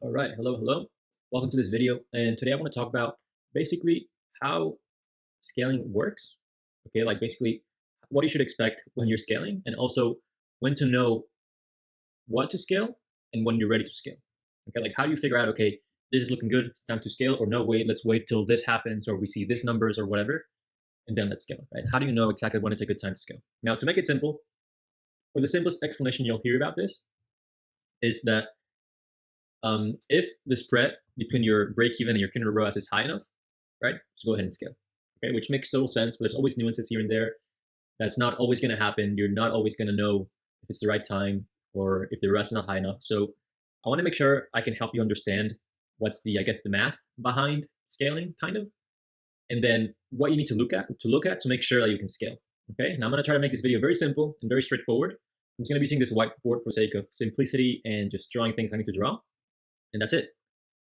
All right, hello. Welcome to this video. And today I want to talk about basically how scaling works. Okay, like basically what you should expect when you're scaling, and also when to know what to scale and when you're ready to scale. Okay, like how do you figure out, okay, this is looking good, it's time to scale, or no, wait, let's wait till this happens, or we see this numbers or whatever, and then let's scale, right? How do you know exactly when it's a good time to scale? Now, to make it simple, or the simplest explanation you'll hear about this is that if the spread between your break even and your current ROAS is high enough, right? So go ahead and scale. Okay, which makes total sense, but there's always nuances here and there. That's not always going to happen. You're not always going to know if it's the right time or if the ROAS is not high enough. So I want to make sure I can help you understand what's the, I guess, the math behind scaling, kind of, and then what you need to look at to make sure that you can scale. Okay, now I'm going to try to make this video very simple and very straightforward. I'm just going to be using this whiteboard for the sake of simplicity and just drawing things I need to draw. And that's it.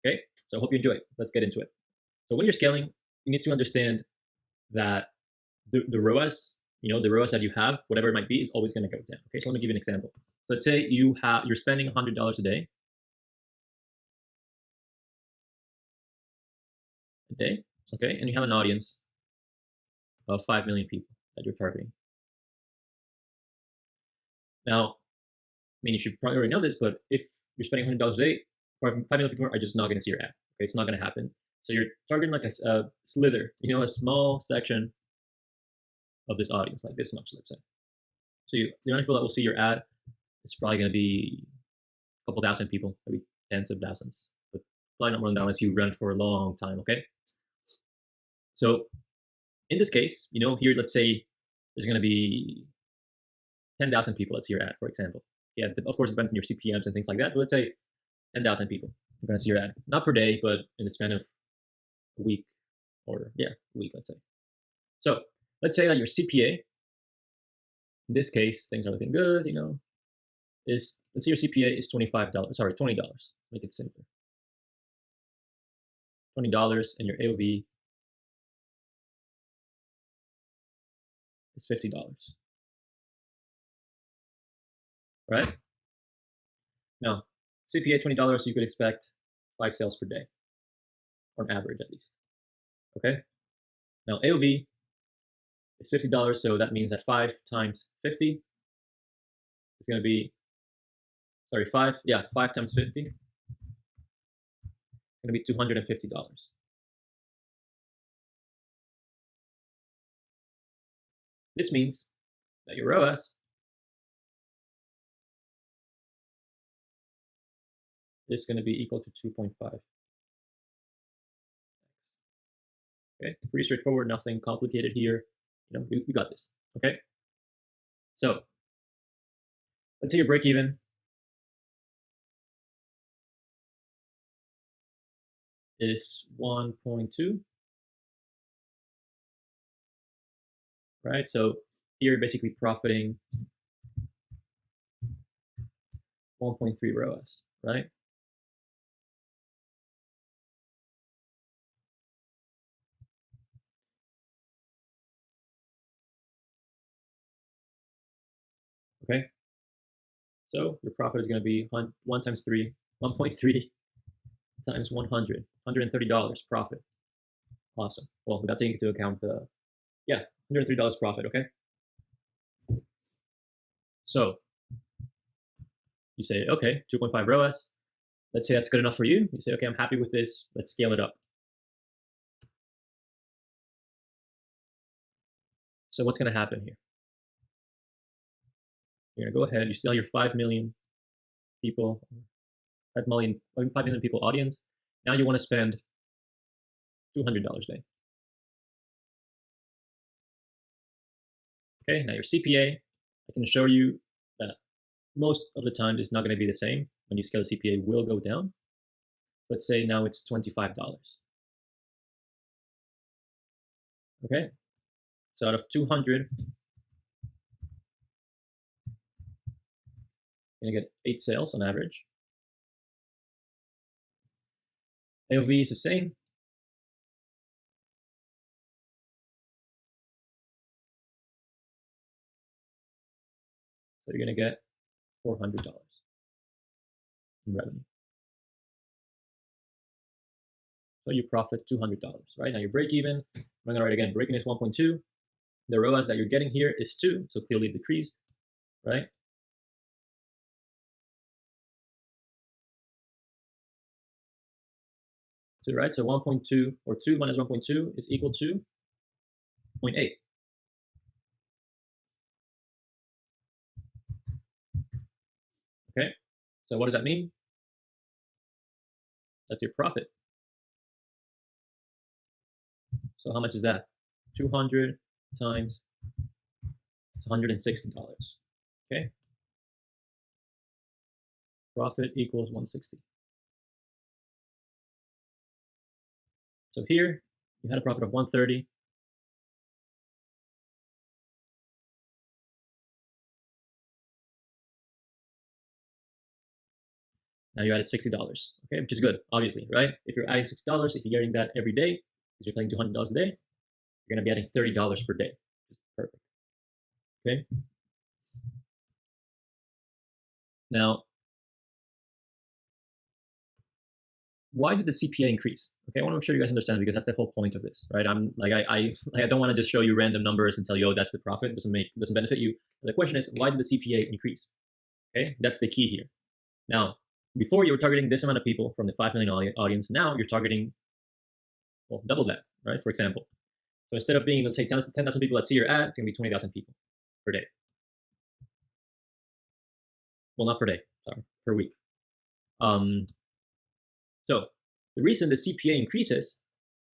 Okay, so I hope you enjoy it. Let's get into it. So when you're scaling, you need to understand that the ROAS, the ROAS that you have, whatever it might be, is always going to go down. Okay, so let me give you an example. So let's say you're spending $100 a day, okay, and you have an audience of 5 million people that you're targeting. Now, I mean, you should probably already know this, but if you're spending $100 a day, 5 million people are just not going to see your ad. Okay, it's not going to happen. So you're targeting like a slither, a small section of this audience, like this much, let's say. So the amount of people that will see your ad is probably going to be a couple thousand people, maybe tens of thousands, but probably not more than that unless you run for a long time, okay? So in this case, here, let's say there's going to be 10,000 people that see your ad, for example. Yeah, of course, it depends on your CPMs and things like that, but let's say 10,000 people are going to see your ad. Not per day, but in the span of a week, or a week, let's say. So let's say that your CPA, in this case, things are looking good, let's say your CPA is $25, sorry, $20, make it simpler. $20 and your AOV is $50, right? Now, CPA $20, you could expect 5 sales per day, on average at least, okay? Now, AOV is $50, so that means that 5 times 50 is going to be, 5 times 50 is going to be $250. This means that your ROAS is going to be equal to 2.5. Okay, pretty straightforward, nothing complicated here. You got this. Okay, so let's say your break even is 1.2, right? So here, basically profiting 1.3 ROAS, right? Okay, so your profit is going to be 1 times 3, 1.3 times 100, $130 profit. Awesome. Well, without taking into account the, $130 profit, okay? So you say, okay, 2.5 ROAS. Let's say that's good enough for you. You say, okay, I'm happy with this. Let's scale it up. So what's going to happen here? You're going to go ahead, you still have your 5 million people, 5 million people audience. Now you want to spend $200 a day. Okay, now your CPA, I can show you that most of the time is not going to be the same. When you scale the CPA, will go down. Let's say now it's $25. Okay, so out of 200, you're going to get 8 sales on average. AOV is the same. So you're going to get $400 in revenue. So you profit $200, right? Now your break even, I'm gonna write again, break even is 1.2. The ROAS that you're getting here is 2, so clearly decreased, right? So, right, so 1.2 or 2 minus 1.2 is equal to 0.8. Okay, so what does that mean? That's your profit. So how much is that? 200 times $160. Okay, profit equals 160. So here you had a profit of 130. Now you added $60, okay, which is good, obviously, right? If you're adding $60, if you're getting that every day, because you're paying $200 a day, you're gonna be adding $30 per day. Perfect. Okay. Now, why did the CPA increase? Okay, I want to make sure you guys understand because that's the whole point of this, right? I'm like I don't want to just show you random numbers and tell you, oh, that's the profit. Doesn't benefit you. The question is, why did the CPA increase? Okay, that's the key here. Now, before you were targeting this amount of people from the 5 million audience. Now you're targeting, well, double that, right? For example, so instead of being, let's say, 10,000 people that see your ad, it's gonna be 20,000 people per day. Well, not per day, sorry, per week. So the reason the CPA increases,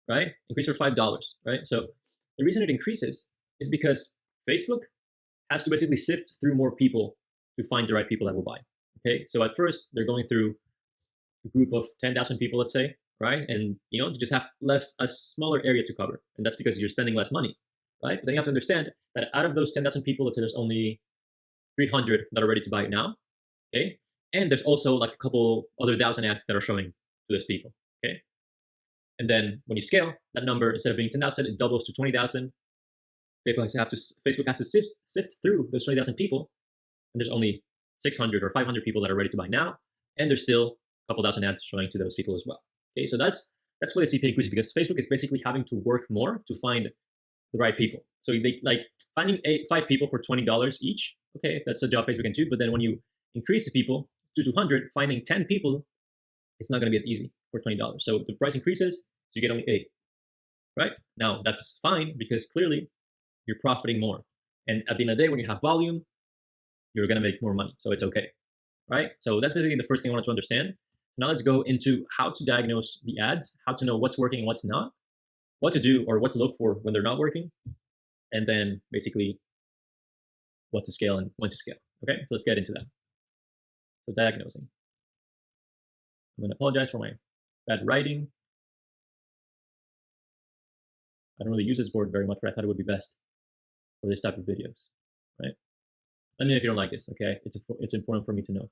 right? Increase for $5, right? So the reason it increases is because Facebook has to basically sift through more people to find the right people that will buy. Okay, so at first they're going through a group of 10,000 people, let's say, right? And you know, you just have left a smaller area to cover, and that's because you're spending less money, right? But then you have to understand that out of those 10,000 people, let's say there's only 300 that are ready to buy it now, okay? And there's also like a couple other thousand ads that are showing to those people, okay? And then when you scale that number, instead of being 10,000, it doubles to 20,000. Facebook has to sift through those 20,000 people, and there's only 600 or 500 people that are ready to buy now, and there's still a couple thousand ads showing to those people as well. Okay, so that's why the CPA increases, because Facebook is basically having to work more to find the right people. So they like finding 5 people for $20 each. Okay, that's a job Facebook can do. But then when you increase the people to 200, finding 10 people, it's not going to be as easy for $20. So the price increases, so you get only 8. Right now, that's fine because clearly you're profiting more. And at the end of the day, when you have volume, you're going to make more money. So it's okay. Right? So that's basically the first thing I wanted to understand. Now let's go into how to diagnose the ads, how to know what's working and what's not, what to do or what to look for when they're not working, and then basically what to scale and when to scale. Okay, so let's get into that. So diagnosing. I'm going to apologize for my bad writing. I don't really use this board very much, but I thought it would be best for this type of videos, right? Let me know if you don't like this, okay? It's important for me to know.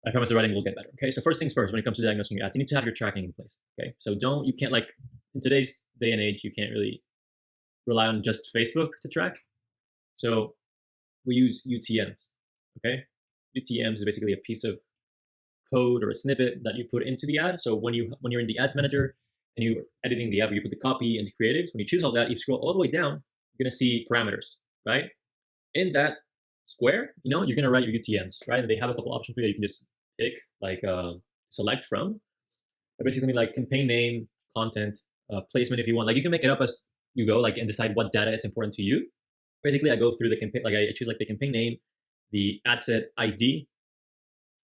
I promise the writing will get better, okay? So first things first, when it comes to diagnosing your ads, you need to have your tracking in place, okay? So you can't like, in today's day and age, you can't really rely on just Facebook to track. So we use UTMs, okay? UTMs is basically a piece of code or a snippet that you put into the ad. So when you're in the ads manager and you're editing the ad, you put the copy and the creatives, when you choose all that, you scroll all the way down, you're gonna see parameters, right? In that square, you know, you're gonna write your UTMs, right? And they have a couple options for you. You can just pick, like select from. They're basically like campaign name, content, placement if you want. Like you can make it up as you go, like and decide what data is important to you. Basically, I go through the campaign, like I choose like the campaign name, the ad set ID,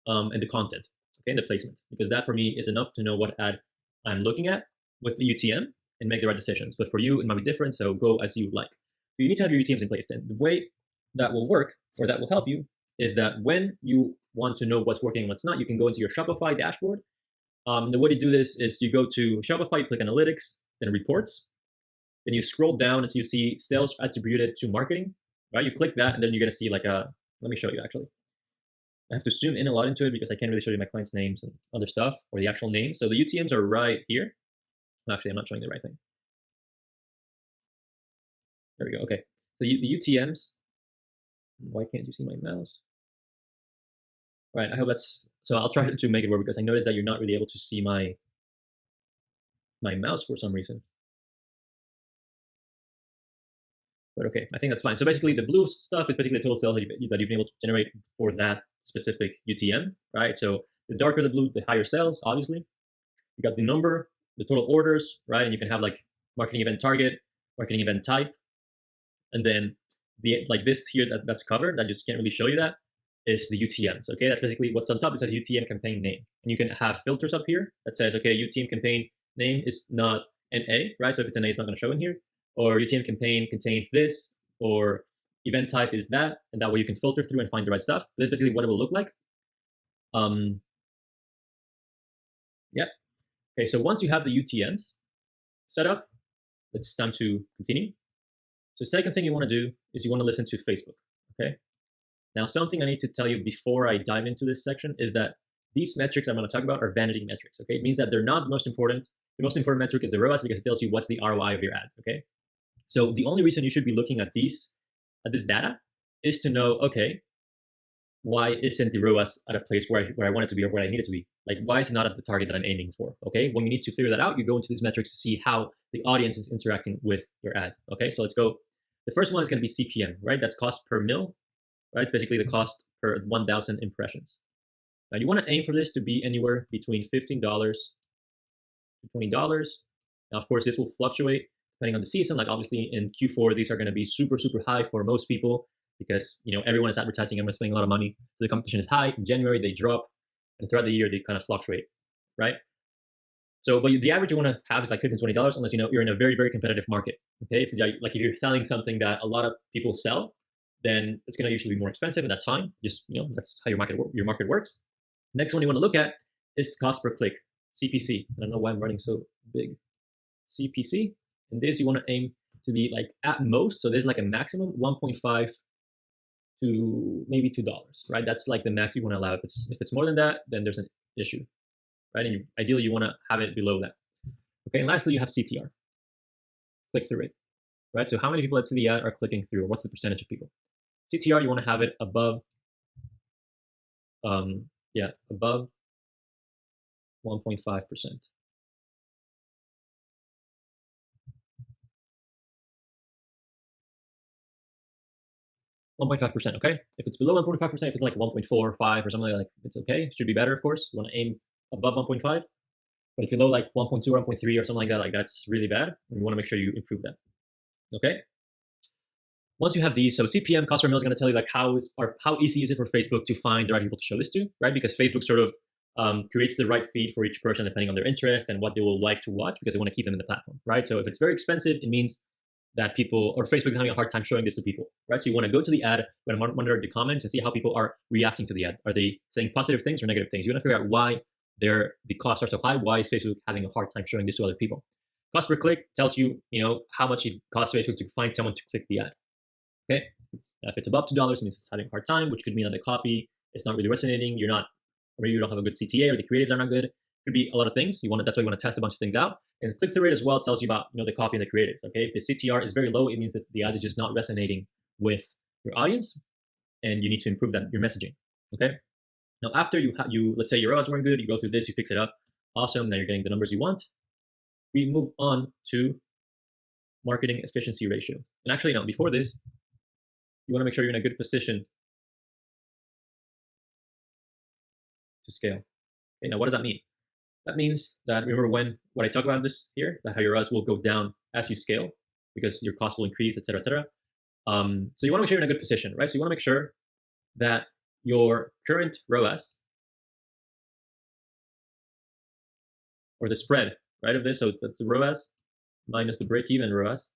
and the content, okay, and the placement, because that for me is enough to know what ad I'm looking at with the UTM and make the right decisions. But for you, it might be different, so go as you like. You need to have your UTMs in place. Then the way that will work or that will help you is that when you want to know what's working and what's not, you can go into your Shopify dashboard. The way to do this is you go to Shopify, you click analytics, then reports, then you scroll down until you see sales attributed to marketing, right? You click that, and then you're gonna see like let me show you actually. I have to zoom in a lot into it because I can't really show you my clients' names and other stuff or the actual names. So the UTMs are right here. Actually, I'm not showing the right thing. There we go. Okay. So the UTMs. Why can't you see my mouse? Right. I hope that's. So I'll try to make it work because I noticed that you're not really able to see my my mouse for some reason. But okay, I think that's fine. So basically the blue stuff is basically the total sales that you've been able to generate for that specific UTM, right? So the darker the blue, the higher sales, obviously. You got the number, the total orders, right? And you can have like marketing event target, marketing event type, and then the like this here that's covered. I just can't really show you that is the UTMs. Okay, that's basically what's on top. It says UTM campaign name, and you can have filters up here that says okay, UTM campaign name is not an A, right? So if it's an A, it's not going to show in here. Or UTM campaign contains this, or event type is that, and that way you can filter through and find the right stuff. This is basically what it will look like. Yeah. Okay, so once you have the UTMs set up, it's time to continue. So the second thing you want to do is you want to listen to Facebook. Okay. Now, something I need to tell you before I dive into this section is that these metrics I'm going to talk about are vanity metrics. Okay, it means that they're not the most important. The most important metric is the ROAS because it tells you what's the ROI of your ads. Okay, so the only reason you should be looking at this data is to know, okay, why isn't the ROAS at a place where I want it to be or where I need it to be? Like, why is it not at the target that I'm aiming for? Okay, when you need to figure that out, you go into these metrics to see how the audience is interacting with your ads. Okay, so let's go. The first one is going to be CPM, right? That's cost per mil, right? Basically the cost per 1,000 impressions. Now you want to aim for this to be anywhere between $15 to $20. Now, of course, this will fluctuate depending on the season. Like obviously in Q4, these are going to be super, super high for most people because, you know, everyone is advertising, everyone's spending a lot of money. So the competition is high. In January, they drop, and throughout the year, they kind of fluctuate, right? So, but the average you want to have is like $15, $20, unless you know you're in a very, very competitive market. Okay, if you're selling something that a lot of people sell, then it's going to usually be more expensive, and that's fine. Just, you know, that's how your market works. Next one you want to look at is cost per click, CPC. I don't know why I'm running so big. CPC, and this you want to aim to be like at most. So there's like a maximum 1.5 to maybe $2, right? That's like the max you want to allow. If it's more than that, then there's an issue, right? And ideally you want to have it below that. Okay, and lastly you have CTR, click through rate, right? So how many people that see the ad are clicking through, or what's the percentage of people? CTR, you want to have it above, above 1.5%. 1.5%, okay? If it's below 1.5%, if it's like 1.4, 5 or something like that, it's okay. It should be better, of course. You want to aim above 1.5. But if you're low like 1.2 or 1.3 or something like that's really bad. And you want to make sure you improve that. Okay? Once you have these, so CPM, cost per mil, is going to tell you like how easy is it for Facebook to find the right people to show this to, right? Because Facebook sort of creates the right feed for each person depending on their interest and what they will like to watch because they want to keep them in the platform, right? So if it's very expensive, it means that people or Facebook is having a hard time showing this to people, right? So you want to go to the ad, you want to monitor the comments and see how people are reacting to the ad. Are they saying positive things or negative things? You want to figure out why the costs are so high. Why is Facebook having a hard time showing this to other people? Cost per click tells you, you know, how much it costs Facebook to find someone to click the ad. Okay, now, if it's above $2, it means it's having a hard time, which could mean that the copy is not really resonating. You're not, or maybe you don't have a good CTA, or the creatives are not good. It could be a lot of things. That's why you want to test a bunch of things out. And the click-through rate as well tells you about, you know, the copy and the creatives. Okay, if the CTR is very low, it means that the ad is just not resonating with your audience, and you need to improve that your messaging. Okay, now after you let's say your ROAS weren't good, you go through this, you fix it up, awesome. Now you're getting the numbers you want. We move on to marketing efficiency ratio. And actually, no, before this, you want to make sure you're in a good position to scale. Okay, now what does that mean? That means that, remember what I talk about this here, that how your ROAS will go down as you scale because your cost will increase, et cetera, et cetera. So you want to make sure you're in a good position, right? So you want to make sure that your current ROAS, or the spread, right, of this, so that's the ROAS minus the break-even ROAS,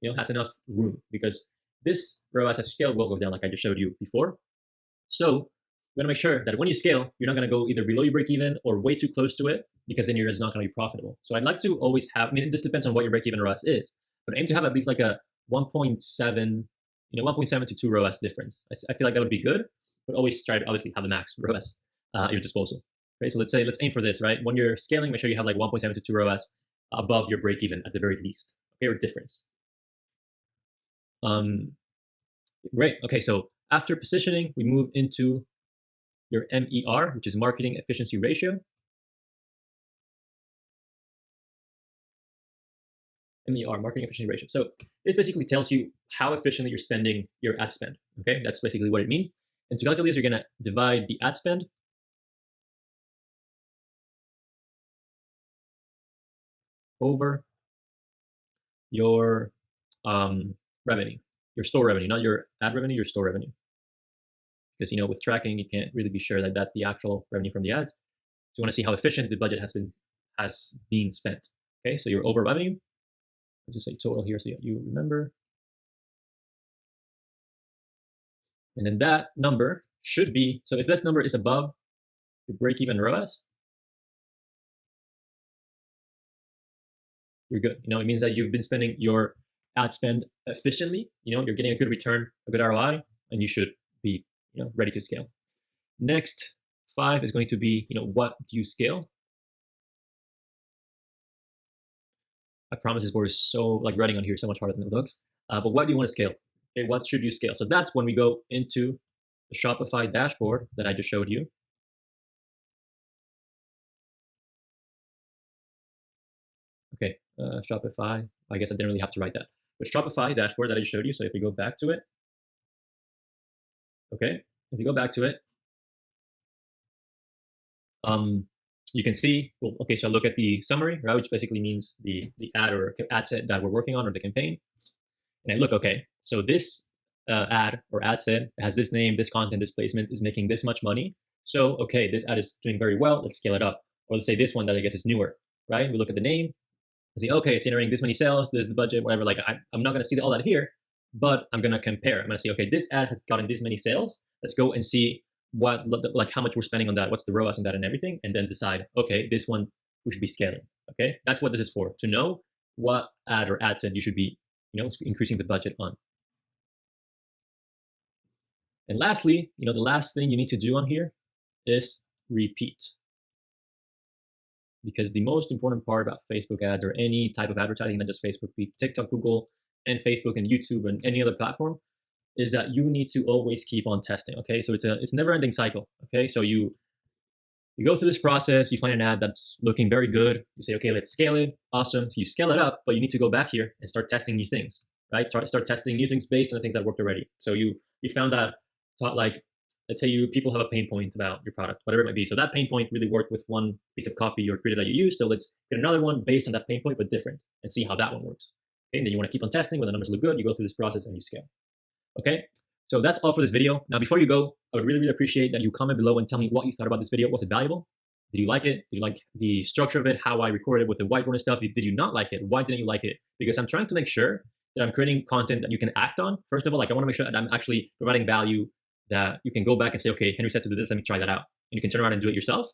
you know, has enough room because this ROAS as you scale will go down like I just showed you before. So you want to make sure that when you scale, you're not going to go either below your break even or way too close to it because then you're just not going to be profitable. So I'd like to always have, I mean, this depends on what your break even ROAS is, but aim to have at least like a 1.7, you know, 1.7 to 2 ROAS difference. I feel like that would be good, but always try to obviously have the max ROAS at your disposal. Okay, so let's aim for this, right? When you're scaling, make sure you have like 1.7 to 2 ROAS above your break even at the very least, okay, or difference. Great. Okay, so after positioning, we move into your MER, which is marketing efficiency ratio. MER, marketing efficiency ratio. So this basically tells you how efficiently you're spending your ad spend. Okay, that's basically what it means. And to calculate this, you're gonna divide the ad spend over your revenue, your store revenue, not your ad revenue, your store revenue. Because with tracking, you can't really be sure that that's the actual revenue from the ads. So you want to see how efficient the budget has been spent. Okay, so your over revenue. I'll just say total here so you remember. And then that number should be, so if this number is above your break-even ROAS, you're good. It means that you've been spending your ad spend efficiently. You're getting a good return, a good ROI, and you should be ready to scale. Next 5 is going to be what do you scale? I promise this board is so like writing on here so much harder than it looks. But what do you want to scale? Okay, what should you scale? So that's when we go into the Shopify dashboard that I just showed you. Okay, Shopify. I guess I didn't really have to write that. But Shopify dashboard that I just showed you. So if we go back to it, okay, if you go back to it, you can see, well, okay, so I look at the summary, right, which basically means the ad or ad set that we're working on or the campaign. And I look, okay, so this ad or ad set has this name, this content, this placement is making this much money. So, okay, this ad is doing very well. Let's scale it up. Or let's say this one that I guess is newer, right? We look at the name and say, okay, it's generating this many sales, this is the budget, whatever. Like I'm not going to see all that here, but I'm going to compare. I'm going to say, okay, this ad has gotten this many sales. Let's go and see like how much we're spending on that, what's the ROAS on that and everything, and then decide, okay, this one we should be scaling. Okay, that's what this is for, to know what ad or ad set you should be increasing the budget on. And lastly, the last thing you need to do on here is repeat, because the most important part about Facebook ads or any type of advertising, not just Facebook, be TikTok, Google, and Facebook and YouTube and any other platform, is that you need to always keep on testing. Okay, so it's a never-ending cycle. Okay, so you go through this process, you find an ad that's looking very good, you say, okay, let's scale it. Awesome. So you scale it up, but you need to go back here and start testing new things, right? Start testing new things based on the things that worked already. So you found that, like, let's say people have a pain point about your product, whatever it might be. So that pain point really worked with one piece of copy or creative that you used. So let's get another one based on that pain point, but different, and see how that one works. Okay, and then you want to keep on testing. When the numbers look good, you go through this process and you scale. Okay, so that's all for this video. Now, before you go, I would really, really appreciate that you comment below and tell me what you thought about this video. Was it valuable? Did you like it? Did you like the structure of it? How I recorded it with the whiteboard and stuff? Did you not like it? Why didn't you like it? Because I'm trying to make sure that I'm creating content that you can act on. First of all, like I want to make sure that I'm actually providing value that you can go back and say, okay, Henry said to do this, let me try that out. And you can turn around and do it yourself.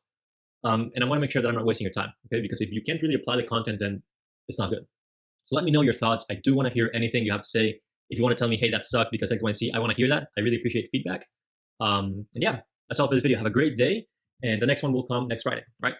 And I want to make sure that I'm not wasting your time, okay? Because if you can't really apply the content, then it's not good. So let me know your thoughts. I do want to hear anything you have to say. If you want to tell me, hey, that sucked because I want to hear that. I really appreciate feedback. And yeah, that's all for this video. Have a great day. And the next one will come next Friday, right?